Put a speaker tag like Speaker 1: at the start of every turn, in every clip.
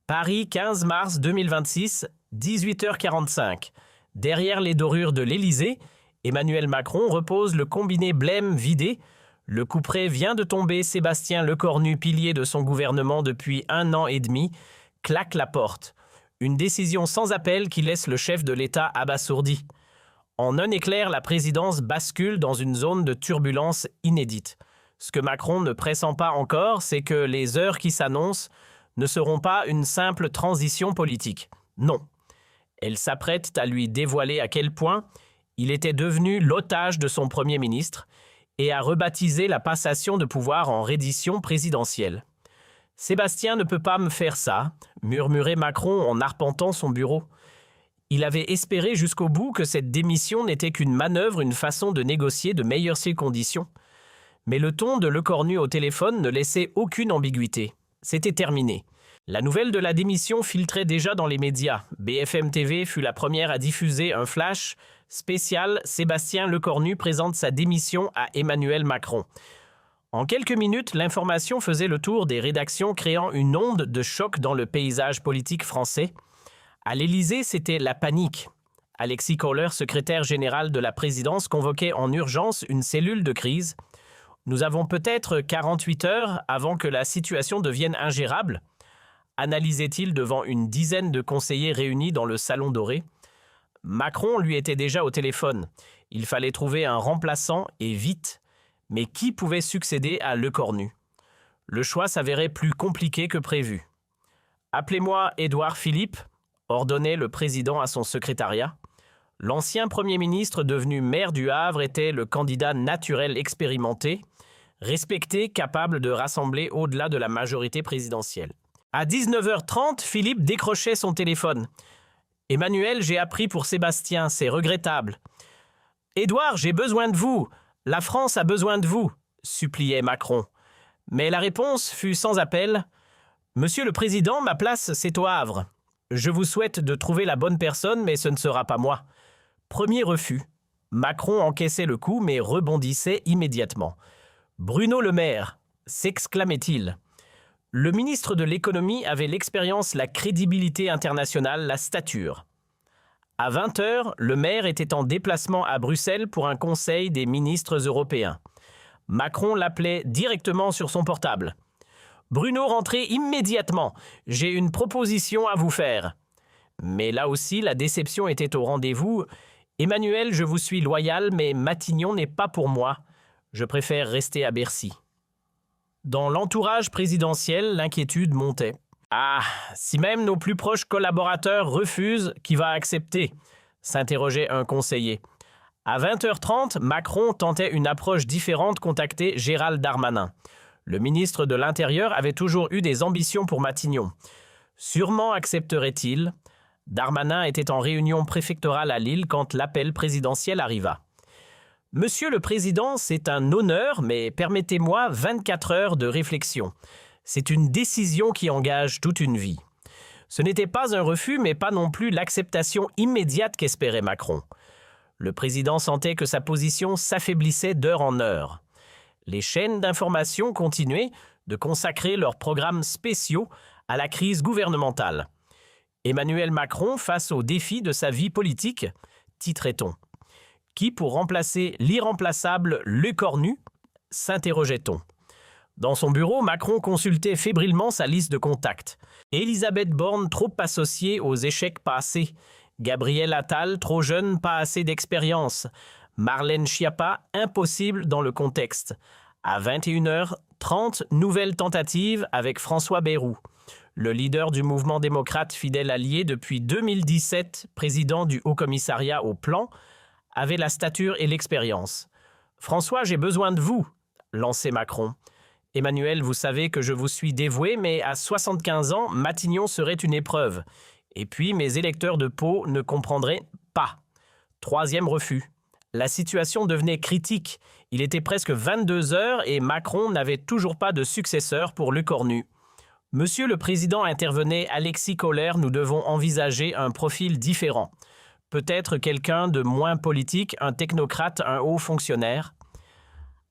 Speaker 1: Paris, 15 mars 2026, 18h45. Derrière les dorures de l'Élysée, Emmanuel Macron repose le combiné blême vidé. Le couperet vient de tomber. Sébastien Lecornu, pilier de son gouvernement depuis 1 an et demi, claque la porte. Une décision sans appel qui laisse le chef de l'État abasourdi. En un éclair, la présidence bascule dans une zone de turbulence inédite. Ce que Macron ne pressent pas encore, c'est que les heures qui s'annoncent ne seront pas une simple transition politique. Non. Elles s'apprêtent à lui dévoiler à quel point il était devenu l'otage de son Premier ministre et à rebaptiser la passation de pouvoir en reddition présidentielle. « Sébastien ne peut pas me faire ça », murmurait Macron en arpentant son bureau. Il avait espéré jusqu'au bout que cette démission n'était qu'une manœuvre, une façon de négocier de meilleures conditions. Mais le ton de Lecornu au téléphone ne laissait aucune ambiguïté. C'était terminé. La nouvelle de la démission filtrait déjà dans les médias. BFM TV fut la première à diffuser un flash spécial. Sébastien Lecornu présente sa démission à Emmanuel Macron. En quelques minutes, l'information faisait le tour des rédactions, créant une onde de choc dans le paysage politique français. À l'Élysée, c'était la panique. Alexis Kohler, secrétaire général de la présidence, convoquait en urgence une cellule de crise. Nous avons peut-être 48 heures avant que la situation devienne ingérable, analysait-il devant une dizaine de conseillers réunis dans le Salon Doré. Macron lui était déjà au téléphone. Il fallait trouver un remplaçant et vite. Mais qui pouvait succéder à Lecornu? Le choix s'avérait plus compliqué que prévu. « Appelez-moi Édouard Philippe », ordonnait le président à son secrétariat. L'ancien Premier ministre devenu maire du Havre était le candidat naturel expérimenté, respecté, capable de rassembler au-delà de la majorité présidentielle. À 19h30, Philippe décrochait son téléphone. « Emmanuel, j'ai appris pour Sébastien, c'est regrettable. »« Édouard, j'ai besoin de vous. La France a besoin de vous, » suppliait Macron. Mais la réponse fut sans appel. « Monsieur le Président, ma place, c'est au Havre. Je vous souhaite de trouver la bonne personne, mais ce ne sera pas moi. » Premier refus. Macron encaissait le coup, mais rebondissait immédiatement. « Bruno Le Maire !» s'exclamait-il. Le ministre de l'économie avait l'expérience, la crédibilité internationale, la stature. À 20h, Le Maire était en déplacement à Bruxelles pour un conseil des ministres européens. Macron l'appelait directement sur son portable. « Bruno, rentrez immédiatement. J'ai une proposition à vous faire. » Mais là aussi, la déception était au rendez-vous. « Emmanuel, je vous suis loyal, mais Matignon n'est pas pour moi. Je préfère rester à Bercy. » Dans l'entourage présidentiel, l'inquiétude montait. « Ah, si même nos plus proches collaborateurs refusent, qui va accepter ?» s'interrogeait un conseiller. À 20h30, Macron tentait une approche différente, contacter Gérald Darmanin. Le ministre de l'Intérieur avait toujours eu des ambitions pour Matignon. Sûrement accepterait-il? Darmanin était en réunion préfectorale à Lille quand l'appel présidentiel arriva. « Monsieur le Président, c'est un honneur, mais permettez-moi 24 heures de réflexion. C'est une décision qui engage toute une vie. » Ce n'était pas un refus, mais pas non plus l'acceptation immédiate qu'espérait Macron. Le président sentait que sa position s'affaiblissait d'heure en heure. Les chaînes d'information continuaient de consacrer leurs programmes spéciaux à la crise gouvernementale. Emmanuel Macron face au défi de sa vie politique, titrait-on. Qui pour remplacer l'irremplaçable Lecornu, s'interrogeait-on. Dans son bureau, Macron consultait fébrilement sa liste de contacts. Elisabeth Borne, trop associée aux échecs passés. Gabriel Attal, trop jeune, pas assez d'expérience. Marlène Schiappa, impossible dans le contexte. À 21h30, nouvelle tentative avec François Bayrou. Le leader du mouvement démocrate fidèle allié depuis 2017, président du Haut-Commissariat au Plan, avait la stature et l'expérience. « François, j'ai besoin de vous », lançait Macron. « Emmanuel, vous savez que je vous suis dévoué, mais à 75 ans, Matignon serait une épreuve. Et puis, mes électeurs de Pau ne comprendraient pas. » Troisième refus. La situation devenait critique. Il était presque 22 heures et Macron n'avait toujours pas de successeur pour Lecornu. « Monsieur le Président, intervenait Alexis Kohler, nous devons envisager un profil différent. Peut-être quelqu'un de moins politique, un technocrate, un haut fonctionnaire. »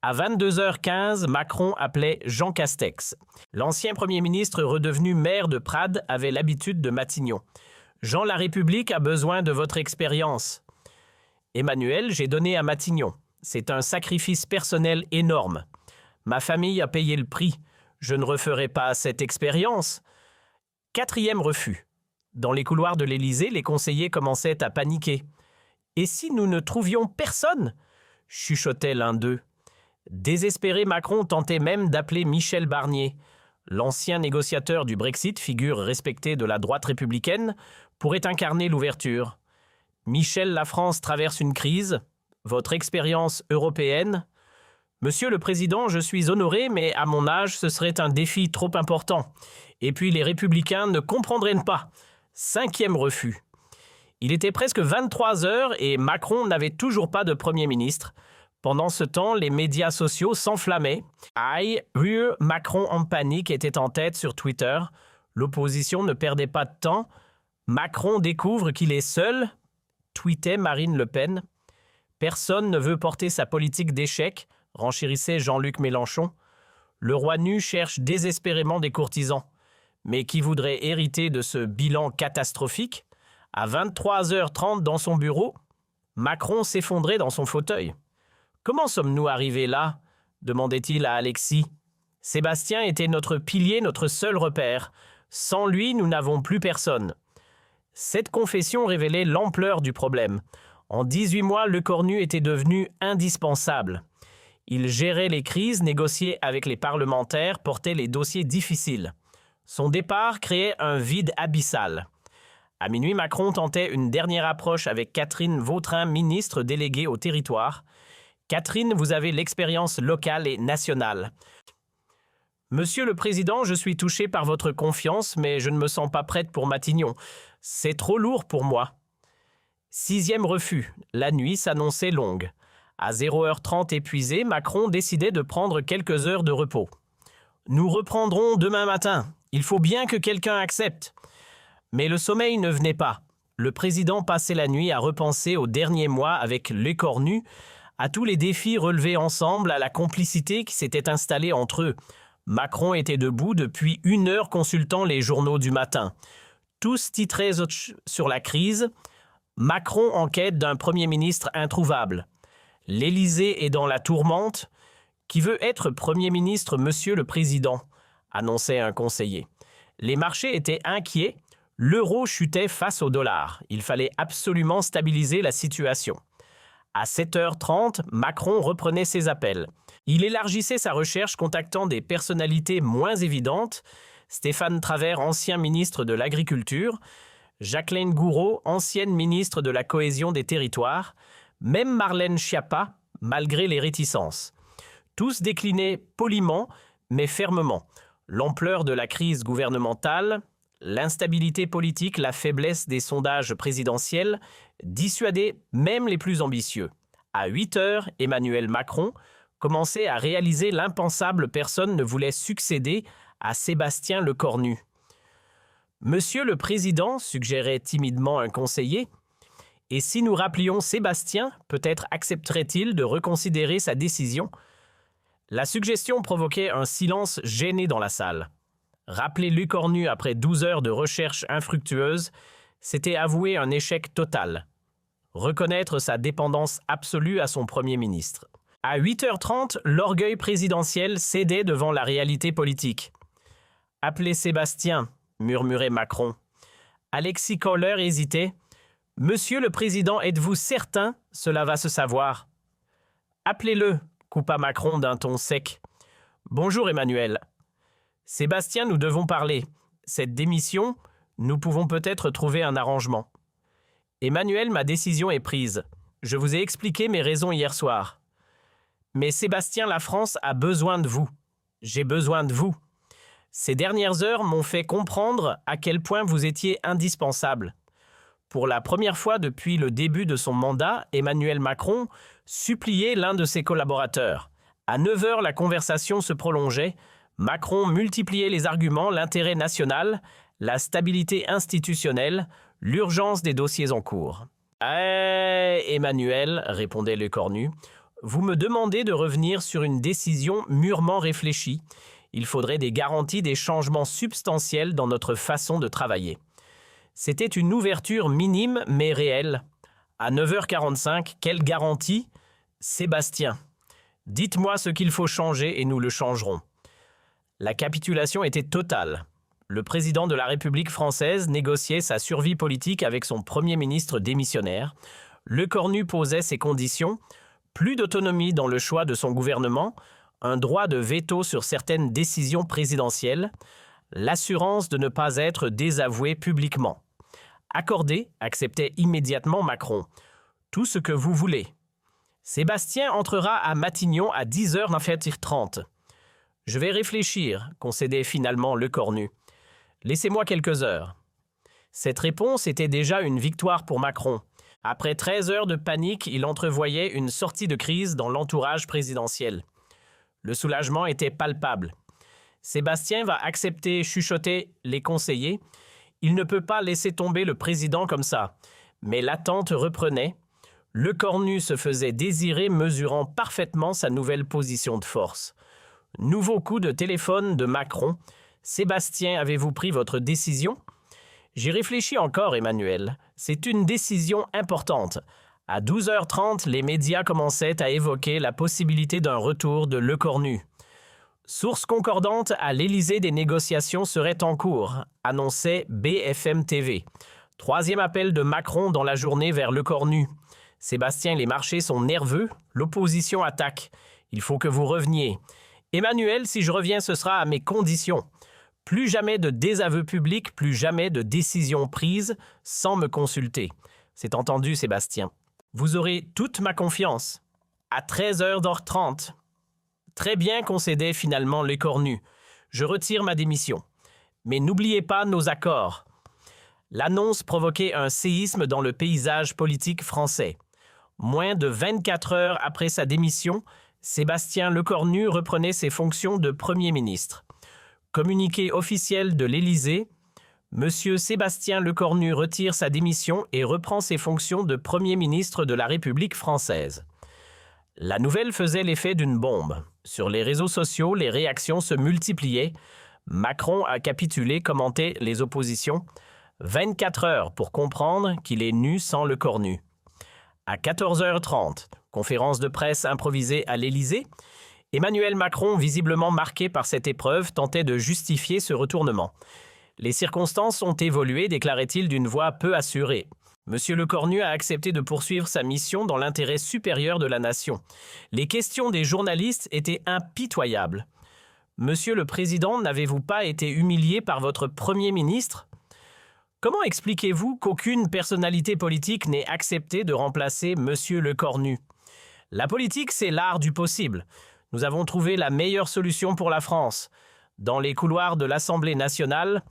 Speaker 1: À 22h15, Macron appelait Jean Castex. L'ancien Premier ministre redevenu maire de Prades avait l'habitude de Matignon. « Jean, la République a besoin de votre expérience. » « Emmanuel, j'ai donné à Matignon. C'est un sacrifice personnel énorme. Ma famille a payé le prix. Je ne referai pas cette expérience. » Quatrième refus. Dans les couloirs de l'Élysée, les conseillers commençaient à paniquer. « Et si nous ne trouvions personne ?» chuchotait l'un d'eux. Désespéré, Macron tentait même d'appeler Michel Barnier. L'ancien négociateur du Brexit, figure respectée de la droite républicaine, pourrait incarner l'ouverture. « Michel, la France traverse une crise. Votre expérience européenne ?» « Monsieur le Président, je suis honoré, mais à mon âge, ce serait un défi trop important. Et puis les Républicains ne comprendraient pas. » Cinquième refus. Il était presque 23 heures et Macron n'avait toujours pas de Premier ministre. Pendant ce temps, les médias sociaux s'enflammaient. Aïe, Macron en panique était en tête sur Twitter. L'opposition ne perdait pas de temps. Macron découvre qu'il est seul, tweetait Marine Le Pen. Personne ne veut porter sa politique d'échec, renchérissait Jean-Luc Mélenchon. Le roi nu cherche désespérément des courtisans. Mais qui voudrait hériter de ce bilan catastrophique? À 23h30 dans son bureau, Macron s'effondrait dans son fauteuil. « Comment sommes-nous arrivés là ?» demandait-il à Alexis. « Sébastien était notre pilier, notre seul repère. Sans lui, nous n'avons plus personne. » Cette confession révélait l'ampleur du problème. En 18 mois, Lecornu était devenu indispensable. Il gérait les crises, négociait avec les parlementaires, portait les dossiers difficiles. Son départ créait un vide abyssal. À minuit, Macron tentait une dernière approche avec Catherine Vautrin, ministre déléguée au territoire. « Catherine, vous avez l'expérience locale et nationale. »« Monsieur le Président, je suis touché par votre confiance, mais je ne me sens pas prête pour Matignon. C'est trop lourd pour moi. » Sixième refus. La nuit s'annonçait longue. À 0h30 épuisé, Macron décidait de prendre quelques heures de repos. « Nous reprendrons demain matin. Il faut bien que quelqu'un accepte. » Mais le sommeil ne venait pas. Le président passait la nuit à repenser aux derniers mois avec Lecornu, à tous les défis relevés ensemble, à la complicité qui s'était installée entre eux. Macron était debout depuis 1 heure consultant les journaux du matin. Tous titraient sur la crise. Macron en quête d'un Premier ministre introuvable. L'Élysée est dans la tourmente. Qui veut être Premier ministre, Monsieur le Président, annonçait un conseiller. Les marchés étaient inquiets. L'euro chutait face au dollar. Il fallait absolument stabiliser la situation. À 7h30, Macron reprenait ses appels. Il élargissait sa recherche contactant des personnalités moins évidentes. Stéphane Travert, ancien ministre de l'Agriculture. Jacqueline Gouraud, ancienne ministre de la Cohésion des Territoires. Même Marlène Schiappa, malgré les réticences. Tous déclinaient poliment, mais fermement. L'ampleur de la crise gouvernementale, l'instabilité politique, la faiblesse des sondages présidentiels dissuadaient même les plus ambitieux. À 8h, Emmanuel Macron commençait à réaliser l'impensable. Personne ne voulait succéder à Sébastien Lecornu. « Monsieur le Président, suggérait timidement un conseiller, et si nous rappelions Sébastien, peut-être accepterait-il de reconsidérer sa décision ?» La suggestion provoquait un silence gêné dans la salle. Rappeler Lecornu après 12 heures de recherche infructueuse, c'était avouer un échec total. Reconnaître sa dépendance absolue à son Premier ministre. À 8h30, l'orgueil présidentiel cédait devant la réalité politique. « Appelez Sébastien », murmurait Macron. Alexis Kohler hésitait. « Monsieur le Président, êtes-vous certain? Cela va se savoir. »« Appelez-le », coupa Macron d'un ton sec. « Bonjour Emmanuel. »« Sébastien, nous devons parler. Cette démission, nous pouvons peut-être trouver un arrangement. »« Emmanuel, ma décision est prise. Je vous ai expliqué mes raisons hier soir. Mais Sébastien, la France a besoin de vous. J'ai besoin de vous. Ces dernières heures m'ont fait comprendre à quel point vous étiez indispensable. » Pour la première fois depuis le début de son mandat, Emmanuel Macron suppliait l'un de ses collaborateurs. À 9h, la conversation se prolongeait. Macron multipliait les arguments, l'intérêt national, la stabilité institutionnelle, l'urgence des dossiers en cours. « Emmanuel, répondait Lecornu, Vous me demandez de revenir sur une décision mûrement réfléchie. Il faudrait des garanties, des changements substantiels dans notre façon de travailler. C'était une ouverture minime mais réelle. À 9h45, quelle garantie? Sébastien. Dites-moi ce qu'il faut changer et nous le changerons. La capitulation était totale. Le président de la République française négociait sa survie politique avec son Premier ministre démissionnaire. Lecornu posait ses conditions, plus d'autonomie dans le choix de son gouvernement, un droit de veto sur certaines décisions présidentielles, l'assurance de ne pas être désavoué publiquement. Accordé, acceptait immédiatement Macron. Tout ce que vous voulez. Sébastien entrera à Matignon à 10h30. Je vais réfléchir, concédait finalement Lecornu. Laissez-moi quelques heures. Cette réponse était déjà une victoire pour Macron. Après 13 heures de panique, il entrevoyait une sortie de crise dans l'entourage présidentiel. Le soulagement était palpable. Sébastien va accepter, chuchoter les conseillers. Il ne peut pas laisser tomber le président comme ça. Mais l'attente reprenait. Lecornu se faisait désirer, mesurant parfaitement sa nouvelle position de force. Nouveau coup de téléphone de Macron. Sébastien, avez-vous pris votre décision? J'y réfléchis encore, Emmanuel. C'est une décision importante. À 12h30, les médias commençaient à évoquer la possibilité d'un retour de Lecornu. Source concordante à l'Élysée, des négociations seraient en cours, annonçait BFM TV. Troisième appel de Macron dans la journée vers Lecornu. Sébastien, les marchés sont nerveux, l'opposition attaque. Il faut que vous reveniez. Emmanuel, si je reviens, ce sera à mes conditions. Plus jamais de désaveu public, plus jamais de décision prise sans me consulter. C'est entendu, Sébastien. Vous aurez toute ma confiance. À 13h30. Très bien, concédait finalement Lecornu. Je retire ma démission. Mais n'oubliez pas nos accords. L'annonce provoquait un séisme dans le paysage politique français. Moins de 24 heures après sa démission, Sébastien Lecornu reprenait ses fonctions de Premier ministre. Communiqué officiel de l'Élysée, M. Sébastien Lecornu retire sa démission et reprend ses fonctions de Premier ministre de la République française. La nouvelle faisait l'effet d'une bombe. Sur les réseaux sociaux, les réactions se multipliaient. Macron a capitulé, commentaient les oppositions. 24 heures pour comprendre qu'il est nu sans Lecornu. À 14h30, conférence de presse improvisée à l'Élysée, Emmanuel Macron, visiblement marqué par cette épreuve, tentait de justifier ce retournement. Les circonstances ont évolué, déclarait-il d'une voix peu assurée. Monsieur Lecornu a accepté de poursuivre sa mission dans l'intérêt supérieur de la nation. Les questions des journalistes étaient impitoyables. Monsieur le Président, n'avez-vous pas été humilié par votre Premier ministre ? Comment expliquez-vous qu'aucune personnalité politique n'ait accepté de remplacer Monsieur Lecornu? La politique, c'est l'art du possible. Nous avons trouvé la meilleure solution pour la France. Dans les couloirs de l'Assemblée nationale,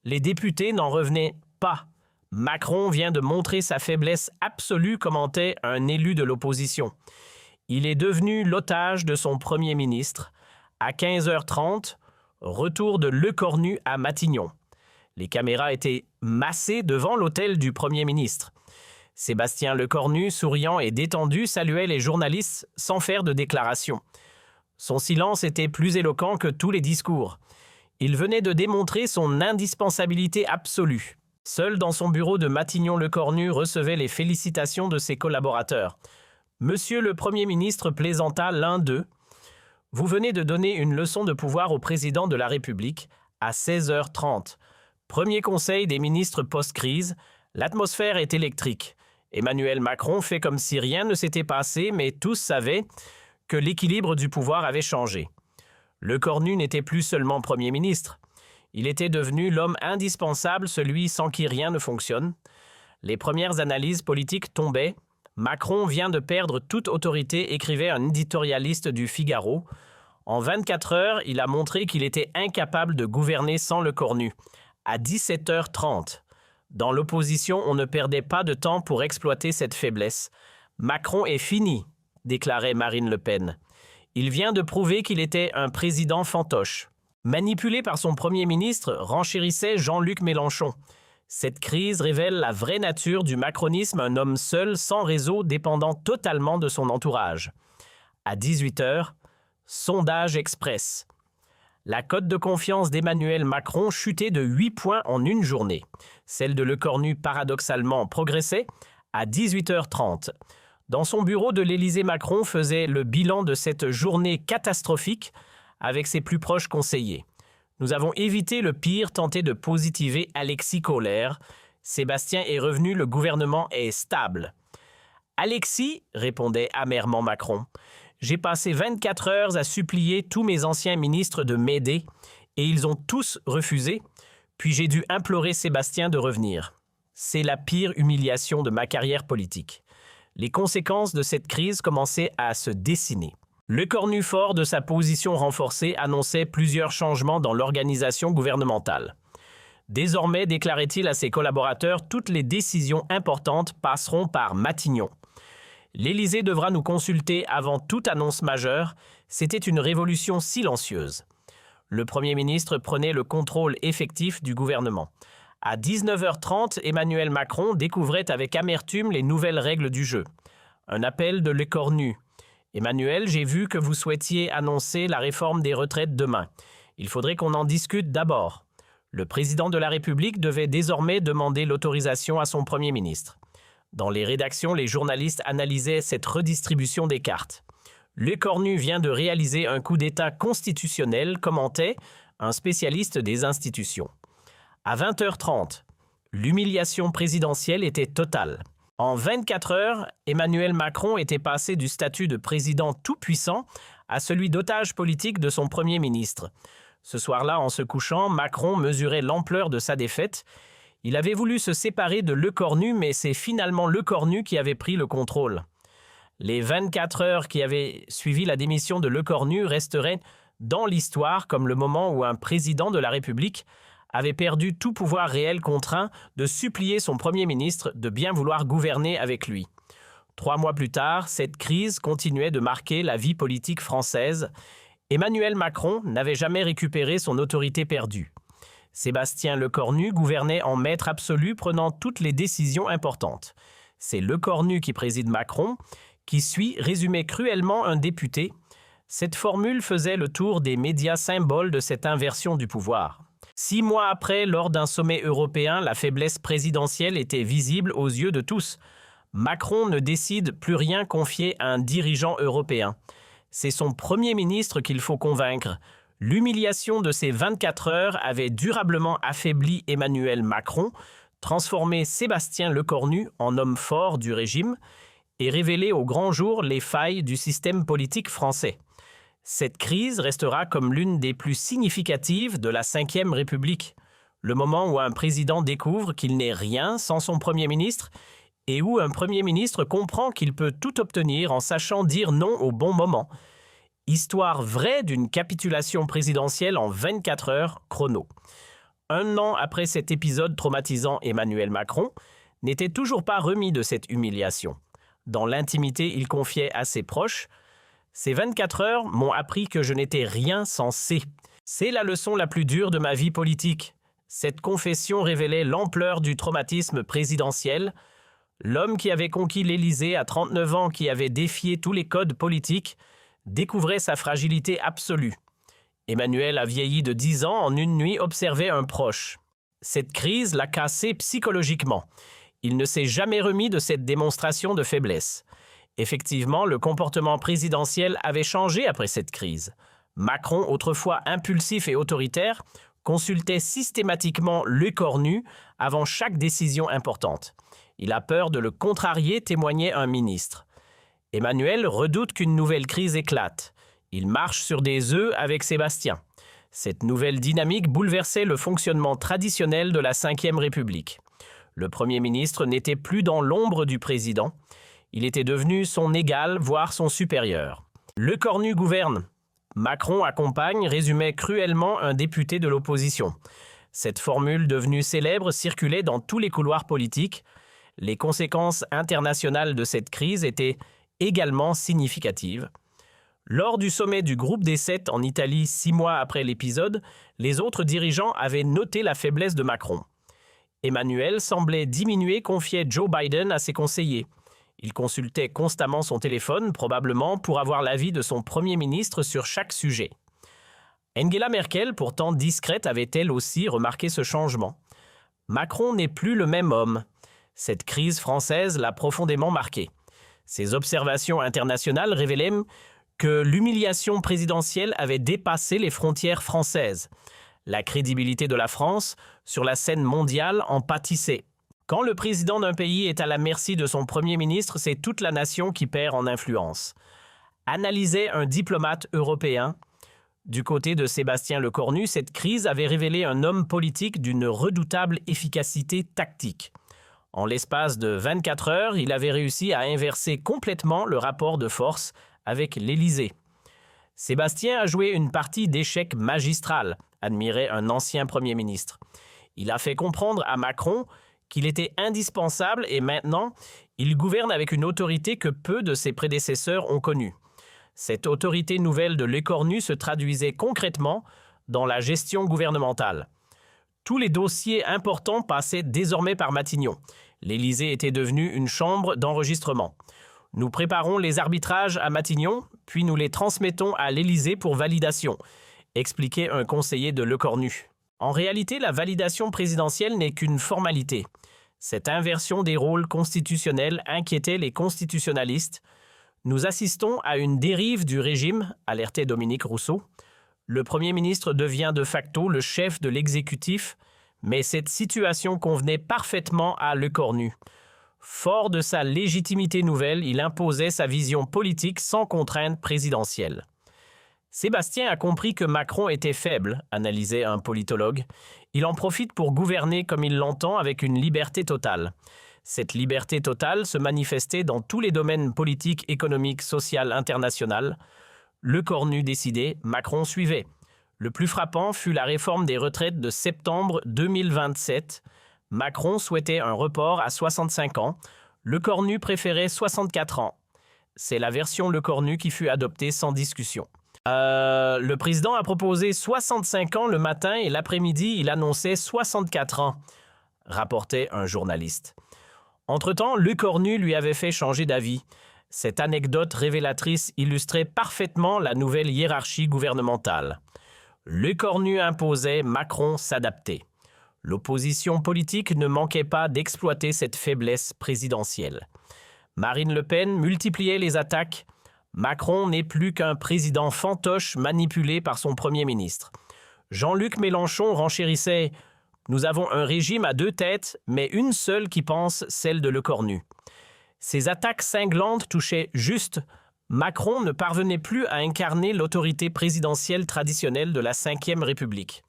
Speaker 1: les députés n'en revenaient pas. Macron vient de montrer sa faiblesse absolue, commentait un élu de l'opposition. Il est devenu l'otage de son Premier ministre. À 15h30, retour de Lecornu à Matignon. Les caméras étaient massées devant l'hôtel du Premier ministre. Sébastien Lecornu, souriant et détendu, saluait les journalistes sans faire de déclaration. Son silence était plus éloquent que tous les discours. Il venait de démontrer son indispensabilité absolue. Seul dans son bureau de Matignon, Lecornu recevait les félicitations de ses collaborateurs. Monsieur le Premier ministre plaisanta l'un d'eux. « Vous venez de donner une leçon de pouvoir au président de la République à 16h30. Premier conseil des ministres post-crise, l'atmosphère est électrique. Emmanuel Macron fait comme si rien ne s'était passé, mais tous savaient que l'équilibre du pouvoir avait changé. Lecornu n'était plus seulement Premier ministre. Il était devenu l'homme indispensable, celui sans qui rien ne fonctionne. Les premières analyses politiques tombaient. Macron vient de perdre toute autorité, écrivait un éditorialiste du Figaro. En 24 heures, il a montré qu'il était incapable de gouverner sans Lecornu. À 17h30, dans l'opposition, on ne perdait pas de temps pour exploiter cette faiblesse. Macron est fini, déclarait Marine Le Pen. Il vient de prouver qu'il était un président fantoche. Manipulé par son Premier ministre, renchérissait Jean-Luc Mélenchon. Cette crise révèle la vraie nature du macronisme, un homme seul, sans réseau, dépendant totalement de son entourage. À 18 h, sondage express. La cote de confiance d'Emmanuel Macron chutait de 8 points en une journée. Celle de Lecornu, paradoxalement, progressait à 18 h 30. Dans son bureau de l'Élysée, Macron faisait le bilan de cette journée catastrophique avec ses plus proches conseillers. Nous avons évité le pire, tenté de positiver Alexis Kohler. Sébastien est revenu, le gouvernement est stable. Alexis, répondait amèrement Macron, j'ai passé 24 heures à supplier tous mes anciens ministres de m'aider et ils ont tous refusé, puis j'ai dû implorer Sébastien de revenir. C'est la pire humiliation de ma carrière politique. Les conséquences de cette crise commençaient à se dessiner. Lecornu, fort de sa position renforcée, annonçait plusieurs changements dans l'organisation gouvernementale. Désormais, déclarait-il à ses collaborateurs, toutes les décisions importantes passeront par Matignon. L'Élysée devra nous consulter avant toute annonce majeure. C'était une révolution silencieuse. Le Premier ministre prenait le contrôle effectif du gouvernement. À 19 h 30, Emmanuel Macron découvrait avec amertume les nouvelles règles du jeu. Un appel de Lecornu. « Emmanuel, j'ai vu que vous souhaitiez annoncer la réforme des retraites demain. Il faudrait qu'on en discute d'abord. » Le président de la République devait désormais demander l'autorisation à son Premier ministre. Dans les rédactions, les journalistes analysaient cette redistribution des cartes. Lecornu vient de réaliser un coup d'État constitutionnel, commentait un spécialiste des institutions. À 20 h 30, l'humiliation présidentielle était totale. En 24 heures, Emmanuel Macron était passé du statut de président tout-puissant à celui d'otage politique de son Premier ministre. Ce soir-là, en se couchant, Macron mesurait l'ampleur de sa défaite. Il avait voulu se séparer de Lecornu, mais c'est finalement Lecornu qui avait pris le contrôle. Les 24 heures qui avaient suivi la démission de Lecornu resteraient dans l'histoire comme le moment où un président de la République avait perdu tout pouvoir réel, contraint de supplier son Premier ministre de bien vouloir gouverner avec lui. 3 mois plus tard, cette crise continuait de marquer la vie politique française. Emmanuel Macron n'avait jamais récupéré son autorité perdue. Sébastien Lecornu gouvernait en maître absolu, prenant toutes les décisions importantes. C'est Lecornu qui préside Macron, qui suit, résumait cruellement un député. Cette formule faisait le tour des médias symboles de cette inversion du pouvoir. 6 mois après, lors d'un sommet européen, la faiblesse présidentielle était visible aux yeux de tous. Macron ne décide plus rien confier à un dirigeant européen. C'est son Premier ministre qu'il faut convaincre. L'humiliation de ces 24 heures avait durablement affaibli Emmanuel Macron, transformé Sébastien Lecornu en homme fort du régime et révélé au grand jour les failles du système politique français. Cette crise restera comme l'une des plus significatives de la Ve République, le moment où un président découvre qu'il n'est rien sans son Premier ministre et où un Premier ministre comprend qu'il peut tout obtenir en sachant dire non au bon moment. Histoire vraie d'une capitulation présidentielle en 24 heures chrono. 1 an après cet épisode traumatisant, Emmanuel Macron n'était toujours pas remis de cette humiliation. Dans l'intimité, il confiait à ses proches « Ces 24 heures m'ont appris que je n'étais rien sans C. C'est la leçon la plus dure de ma vie politique. » Cette confession révélait l'ampleur du traumatisme présidentiel. L'homme qui avait conquis l'Élysée à 39 ans, qui avait défié tous les codes politiques, découvrait sa fragilité absolue. Emmanuel a vieilli de 10 ans en une nuit, observait un proche. Cette crise l'a cassé psychologiquement. Il ne s'est jamais remis de cette démonstration de faiblesse. Effectivement, le comportement présidentiel avait changé après cette crise. Macron, autrefois impulsif et autoritaire, consultait systématiquement Lecornu avant chaque décision importante. Il a peur de le contrarier, témoignait un ministre. Emmanuel redoute qu'une nouvelle crise éclate. Il marche sur des œufs avec Sébastien. Cette nouvelle dynamique bouleversait le fonctionnement traditionnel de la Ve République. Le Premier ministre n'était plus dans l'ombre du président. Il était devenu son égal, voire son supérieur. Lecornu gouverne. Macron accompagne, résumait cruellement un député de l'opposition. Cette formule devenue célèbre circulait dans tous les couloirs politiques. Les conséquences internationales de cette crise étaient également significatives. Lors du sommet du groupe des 7 en Italie 6 mois après l'épisode, les autres dirigeants avaient noté la faiblesse de Macron. Emmanuel semblait diminuer, confiait Joe Biden à ses conseillers. Il consultait constamment son téléphone, probablement pour avoir l'avis de son Premier ministre sur chaque sujet. Angela Merkel, pourtant discrète, avait elle aussi remarqué ce changement. Macron n'est plus le même homme. Cette crise française l'a profondément marqué. Ses observations internationales révélaient que l'humiliation présidentielle avait dépassé les frontières françaises. La crédibilité de la France sur la scène mondiale en pâtissait. Quand le président d'un pays est à la merci de son Premier ministre, c'est toute la nation qui perd en influence. Analysait un diplomate européen. Du côté de Sébastien Lecornu, cette crise avait révélé un homme politique d'une redoutable efficacité tactique. En l'espace de 24 heures, il avait réussi à inverser complètement le rapport de force avec l'Élysée. Sébastien a joué une partie d'échec magistral, admirait un ancien Premier ministre. Il a fait comprendre à Macron qu'il était indispensable et maintenant, il gouverne avec une autorité que peu de ses prédécesseurs ont connue. Cette autorité nouvelle de Lecornu se traduisait concrètement dans la gestion gouvernementale. Tous les dossiers importants passaient désormais par Matignon. L'Élysée était devenue une chambre d'enregistrement. Nous préparons les arbitrages à Matignon, puis nous les transmettons à l'Élysée pour validation, expliquait un conseiller de Lecornu. En réalité, la validation présidentielle n'est qu'une formalité. Cette inversion des rôles constitutionnels inquiétait les constitutionnalistes. Nous assistons à une dérive du régime, alertait Dominique Rousseau. Le Premier ministre devient de facto le chef de l'exécutif, mais cette situation convenait parfaitement à Lecornu. Fort de sa légitimité nouvelle, il imposait sa vision politique sans contrainte présidentielle. Sébastien a compris que Macron était faible, analysait un politologue. Il en profite pour gouverner comme il l'entend avec une liberté totale. Cette liberté totale se manifestait dans tous les domaines politiques, économiques, sociaux, internationaux. Lecornu décidait, Macron suivait. Le plus frappant fut la réforme des retraites de septembre 2027. Macron souhaitait un report à 65 ans. Lecornu préférait 64 ans. C'est la version Lecornu qui fut adoptée sans discussion. Le président a proposé 65 ans le matin et l'après-midi, il annonçait 64 ans, rapportait un journaliste. Entre-temps, Lecornu lui avait fait changer d'avis. Cette anecdote révélatrice illustrait parfaitement la nouvelle hiérarchie gouvernementale. Lecornu imposait, Macron s'adaptait. L'opposition politique ne manquait pas d'exploiter cette faiblesse présidentielle. Marine Le Pen multipliait les attaques. Macron n'est plus qu'un président fantoche manipulé par son Premier ministre. Jean-Luc Mélenchon renchérissait « Nous avons un régime à deux têtes, mais une seule qui pense, celle de Lecornu ». Ces attaques cinglantes touchaient juste. Macron ne parvenait plus à incarner l'autorité présidentielle traditionnelle de la Ve République.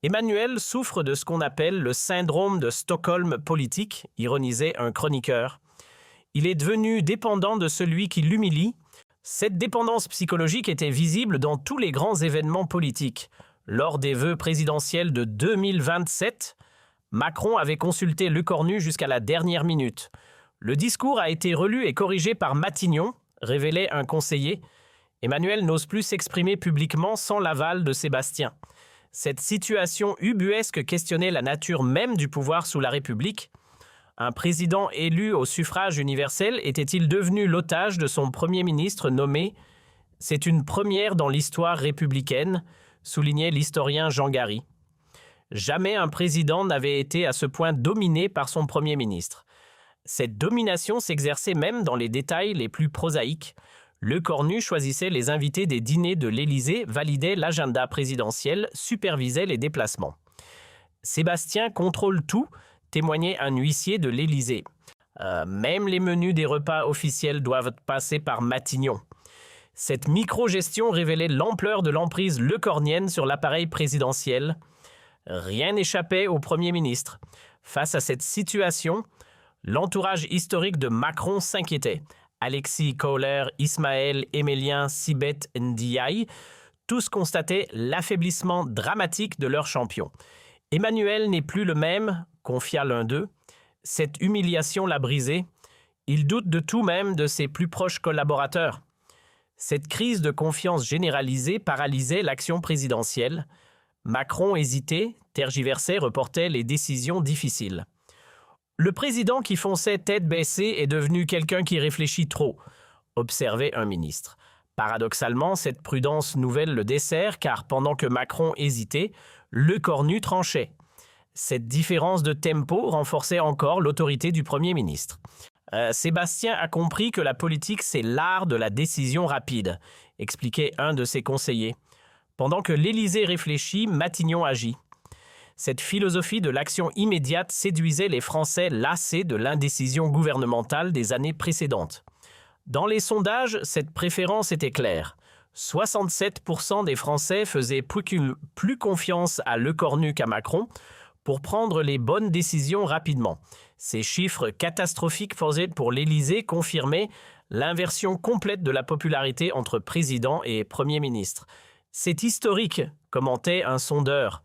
Speaker 1: Emmanuel souffre de ce qu'on appelle le syndrome de Stockholm politique, ironisait un chroniqueur. Il est devenu dépendant de celui qui l'humilie. Cette dépendance psychologique était visible dans tous les grands événements politiques. Lors des vœux présidentiels de 2027, Macron avait consulté Lecornu jusqu'à la dernière minute. Le discours a été relu et corrigé par Matignon, révélait un conseiller. Emmanuel n'ose plus s'exprimer publiquement sans l'aval de Sébastien. Cette situation ubuesque questionnait la nature même du pouvoir sous la République. Un président élu au suffrage universel était-il devenu l'otage de son Premier ministre nommé « C'est une première dans l'histoire républicaine », soulignait l'historien Jean Gary. Jamais un président n'avait été à ce point dominé par son Premier ministre. Cette domination s'exerçait même dans les détails les plus prosaïques. Lecornu choisissait les invités des dîners de l'Élysée, validait l'agenda présidentiel, supervisait les déplacements. Sébastien contrôle tout, témoignait un huissier de l'Élysée. Même les menus des repas officiels doivent passer par Matignon. Cette micro-gestion révélait l'ampleur de l'emprise lecornienne sur l'appareil présidentiel. Rien n'échappait au Premier ministre. Face à cette situation, l'entourage historique de Macron s'inquiétait. Alexis Kohler, Ismaël Emélien, Sibeth Ndiaye, tous constataient l'affaiblissement dramatique de leur champion. Emmanuel n'est plus le même, confia l'un d'eux. Cette humiliation l'a brisé. Il doute de tout, même de ses plus proches collaborateurs. Cette crise de confiance généralisée paralysait l'action présidentielle. Macron hésitait, tergiversait, reportait les décisions difficiles. Le président qui fonçait tête baissée est devenu quelqu'un qui réfléchit trop, observait un ministre. Paradoxalement, cette prudence nouvelle le dessert car pendant que Macron hésitait, Lecornu tranchait. Cette différence de tempo renforçait encore l'autorité du Premier ministre. Sébastien a compris que la politique, c'est l'art de la décision rapide, expliquait un de ses conseillers. Pendant que l'Élysée réfléchit, Matignon agit. Cette philosophie de l'action immédiate séduisait les Français lassés de l'indécision gouvernementale des années précédentes. Dans les sondages, cette préférence était claire. 67% des Français faisaient plus confiance à Lecornu qu'à Macron pour prendre les bonnes décisions rapidement. Ces chiffres catastrophiques pour l'Élysée confirmaient l'inversion complète de la popularité entre président et Premier ministre. C'est historique, commentait un sondeur.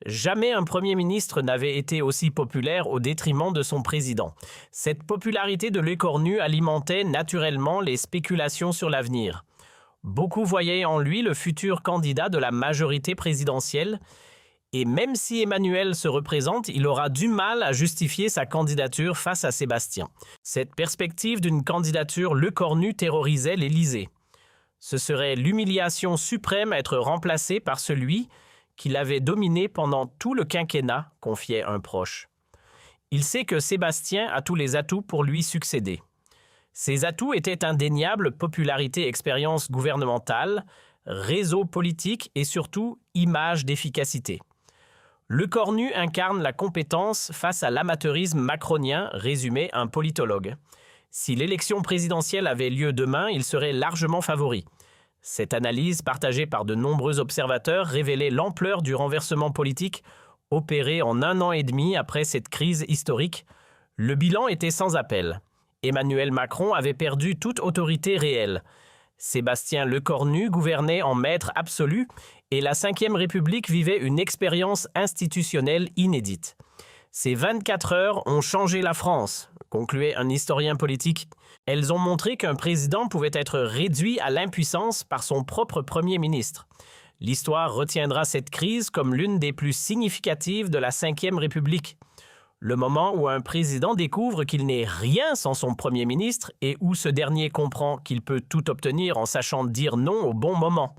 Speaker 1: Jamais un Premier ministre n'avait été aussi populaire au détriment de son président. Cette popularité de Lecornu alimentait naturellement les spéculations sur l'avenir. Beaucoup voyaient en lui le futur candidat de la majorité présidentielle, et même si Emmanuel se représente, il aura du mal à justifier sa candidature face à Sébastien. Cette perspective d'une candidature Lecornu terrorisait l'Élysée. Ce serait l'humiliation suprême à être remplacé par celui qui l'avait dominé pendant tout le quinquennat, confiait un proche. Il sait que Sébastien a tous les atouts pour lui succéder. Ces atouts étaient indéniables: popularité, expérience gouvernementale, réseau politique et surtout image d'efficacité. Lecornu incarne la compétence face à l'amateurisme macronien, résumait un politologue. Si l'élection présidentielle avait lieu demain, il serait largement favori. Cette analyse, partagée par de nombreux observateurs, révélait l'ampleur du renversement politique opéré en 1 an et demi après cette crise historique. Le bilan était sans appel. Emmanuel Macron avait perdu toute autorité réelle. Sébastien Lecornu gouvernait en maître absolu et la Ve République vivait une expérience institutionnelle inédite. Ces 24 heures ont changé la France, concluait un historien politique. Elles ont montré qu'un président pouvait être réduit à l'impuissance par son propre Premier ministre. L'histoire retiendra cette crise comme l'une des plus significatives de la Ve République. Le moment où un président découvre qu'il n'est rien sans son Premier ministre et où ce dernier comprend qu'il peut tout obtenir en sachant dire non au bon moment.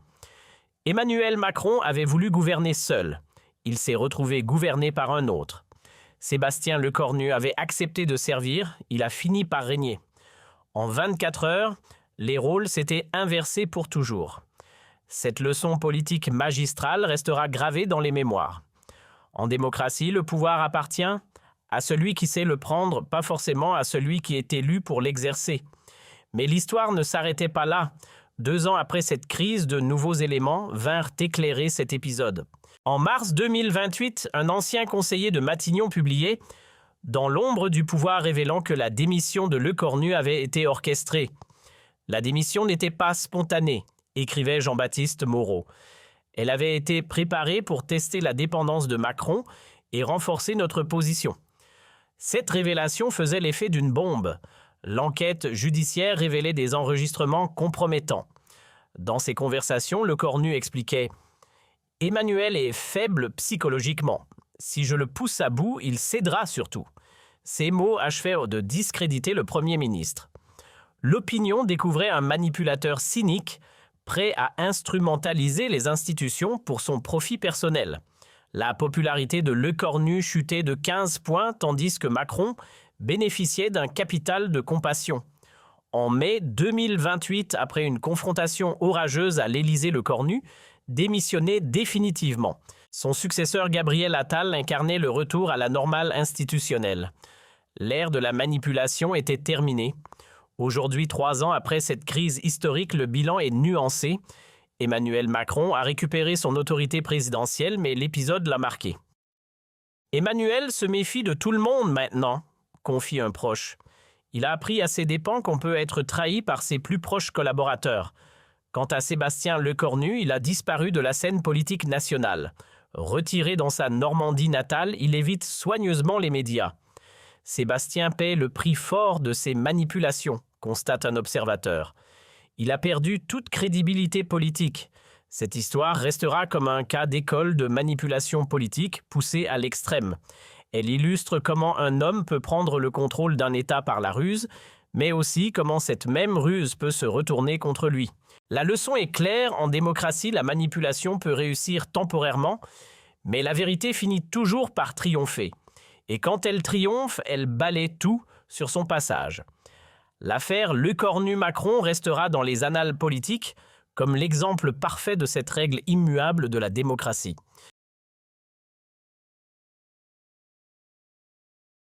Speaker 1: Emmanuel Macron avait voulu gouverner seul. Il s'est retrouvé gouverné par un autre. Sébastien Lecornu avait accepté de servir, il a fini par régner. En 24 heures, les rôles s'étaient inversés pour toujours. Cette leçon politique magistrale restera gravée dans les mémoires. En démocratie, le pouvoir appartient à celui qui sait le prendre, pas forcément à celui qui est élu pour l'exercer. Mais l'histoire ne s'arrêtait pas là. 2 ans après cette crise, de nouveaux éléments vinrent éclairer cet épisode. En mars 2028, un ancien conseiller de Matignon publiait « Dans l'ombre du pouvoir révélant que la démission de Lecornu avait été orchestrée. La démission n'était pas spontanée », écrivait Jean-Baptiste Moreau. Elle avait été préparée pour tester la dépendance de Macron et renforcer notre position. Cette révélation faisait l'effet d'une bombe. L'enquête judiciaire révélait des enregistrements compromettants. Dans ces conversations, Lecornu expliquait « Emmanuel est faible psychologiquement. Si je le pousse à bout, il cédera surtout. » Ces mots achevaient de discréditer le Premier ministre. L'opinion découvrait un manipulateur cynique, prêt à instrumentaliser les institutions pour son profit personnel. La popularité de Lecornu chutait de 15 points, tandis que Macron bénéficiait d'un capital de compassion. En mai 2028, après une confrontation orageuse à l'Élysée-Lecornu, démissionnait définitivement. Son successeur Gabriel Attal incarnait le retour à la normale institutionnelle. L'ère de la manipulation était terminée. Aujourd'hui, 3 ans après cette crise historique, le bilan est nuancé. Emmanuel Macron a récupéré son autorité présidentielle, mais l'épisode l'a marqué. Emmanuel se méfie de tout le monde maintenant, confie un proche. Il a appris à ses dépens qu'on peut être trahi par ses plus proches collaborateurs. Quant à Sébastien Lecornu, il a disparu de la scène politique nationale. Retiré dans sa Normandie natale, il évite soigneusement les médias. Sébastien paie le prix fort de ses manipulations, constate un observateur. Il a perdu toute crédibilité politique. Cette histoire restera comme un cas d'école de manipulation politique poussée à l'extrême. Elle illustre comment un homme peut prendre le contrôle d'un État par la ruse, mais aussi comment cette même ruse peut se retourner contre lui. La leçon est claire, en démocratie, la manipulation peut réussir temporairement, mais la vérité finit toujours par triompher. Et quand elle triomphe, elle balaie tout sur son passage. L'affaire Lecornu-Macron restera dans les annales politiques comme l'exemple parfait de cette règle immuable de la démocratie.